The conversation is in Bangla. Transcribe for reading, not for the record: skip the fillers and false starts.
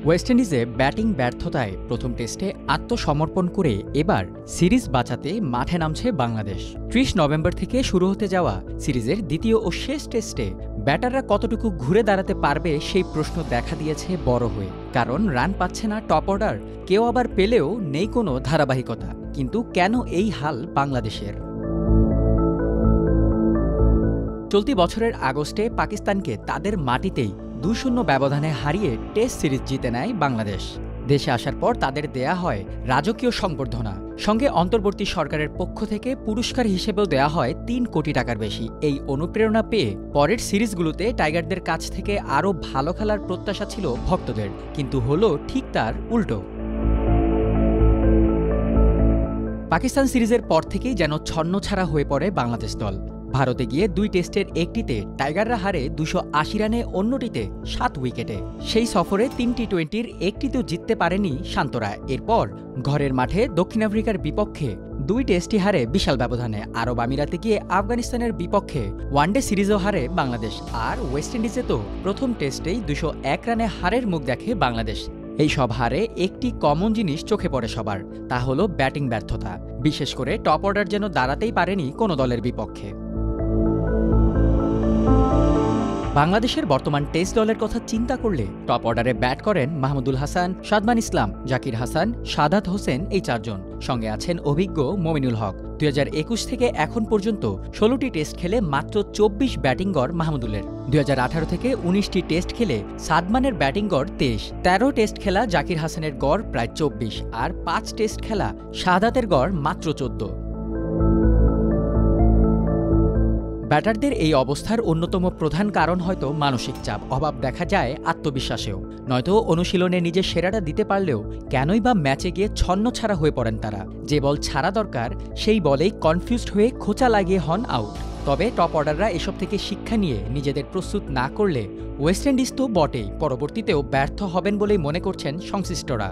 ওয়েস্ট ইন্ডিজে ব্যাটিং ব্যর্থতায় প্রথম টেস্টে আত্মসমর্পণ করে এবার সিরিজ বাঁচাতে মাঠে নামছে বাংলাদেশ। ৩০ নভেম্বর থেকে শুরু হতে যাওয়া সিরিজের দ্বিতীয় ও শেষ টেস্টে ব্যাটাররা কতটুকু ঘুরে দাঁড়াতে পারবে সেই প্রশ্ন দেখা দিয়েছে বড় হয়ে। কারণ রান পাচ্ছে না টপ অর্ডার, কেউ আবার পেলেও নেই কোনো ধারাবাহিকতা। কিন্তু কেন এই হাল বাংলাদেশের? চলতি বছরের আগস্টে পাকিস্তানকে তাদের মাটিতেই ২-০ ব্যবধানে হারিয়ে টেস্ট সিরিজ জিতে নেয় বাংলাদেশ। দেশে আসার পর তাদের দেয়া হয় রাজকীয় সংবর্ধনা, সঙ্গে অন্তর্বর্তী সরকারের পক্ষ থেকে পুরস্কার হিসেবেও দেয়া হয় ৩ কোটি টাকার বেশি। এই অনুপ্রেরণা পেয়ে পরের সিরিজগুলোতে টাইগারদের কাছ থেকে আরও ভালো খেলার প্রত্যাশা ছিল ভক্তদের, কিন্তু হলো ঠিক তার উল্টো। পাকিস্তান সিরিজের পর থেকেই যেন ছন্নছাড়া হয়ে পড়ে বাংলাদেশ দল। ভারতে গিয়ে ২ টেস্টের একটিতে টাইগাররা হারে ২৮০ রানে, অন্যটিতে ৭ উইকেটে। সেই সফরে ৩ টি-২০-র একটিতেও জিততে পারেনি শান্তরা। এরপর ঘরের মাঠে দক্ষিণ আফ্রিকার বিপক্ষে ২ টেস্টই হারে বিশাল ব্যবধানে। আরব আমিরাতে গিয়ে আফগানিস্তানের বিপক্ষে ওয়ানডে সিরিজও হারে বাংলাদেশ। আর ওয়েস্ট ইন্ডিজে তো প্রথম টেস্টেই ২০১ রানে হারের মুখ দেখে বাংলাদেশ। এই সব হারে একটি কমন জিনিস চোখে পড়ে সবার, তা হলো ব্যাটিং ব্যর্থতা। বিশেষ করে টপ অর্ডার যেন দাঁড়াতেই পারেনি কোনো দলের বিপক্ষে। বাংলাদেশের বর্তমান টেস্ট দলের কথা চিন্তা করলে টপ অর্ডারে ব্যাট করেন মাহমুদুল হাসান, সাদমান ইসলাম, জাকির হাসান, সাদাত হোসেন, এই ৪ জন। সঙ্গে আছেন অভিজ্ঞ মমিনুল হক। ২০২১ থেকে এখন পর্যন্ত ১৬টি টেস্ট খেলে মাত্র ২৪ ব্যাটিং গড় মাহমুদুলের। ২০১৮ থেকে ১৯টি টেস্ট খেলে সাদমানের ব্যাটিং গড় ২৩। ১৩ টেস্ট খেলা জাকির হাসানের গড় প্রায় ২৪, আর ৫ টেস্ট খেলা সাদাতের গড় মাত্র ১৪। ব্যাটারদের এই অবস্থার অন্যতম প্রধান কারণ হয়তো মানসিক চাপ। অভাব দেখা যায় আত্মবিশ্বাসেও। নয়তো অনুশীলনে নিজের সেরাটা দিতে পারলেও কেনই বা ম্যাচে গিয়ে ছন্নছাড়া হয়ে পড়েন তারা। যে বল ছাড়া দরকার সেই বলেই কনফিউজড হয়ে খোঁচা লাগিয়ে হন আউট। তবে টপ অর্ডাররা এসব থেকে শিক্ষা নিয়ে নিজেদের প্রস্তুত না করলে ওয়েস্ট ইন্ডিজ তো বটেই, পরবর্তীতেও ব্যর্থ হবেন বলেই মনে করছেন সংশ্লিষ্টরা।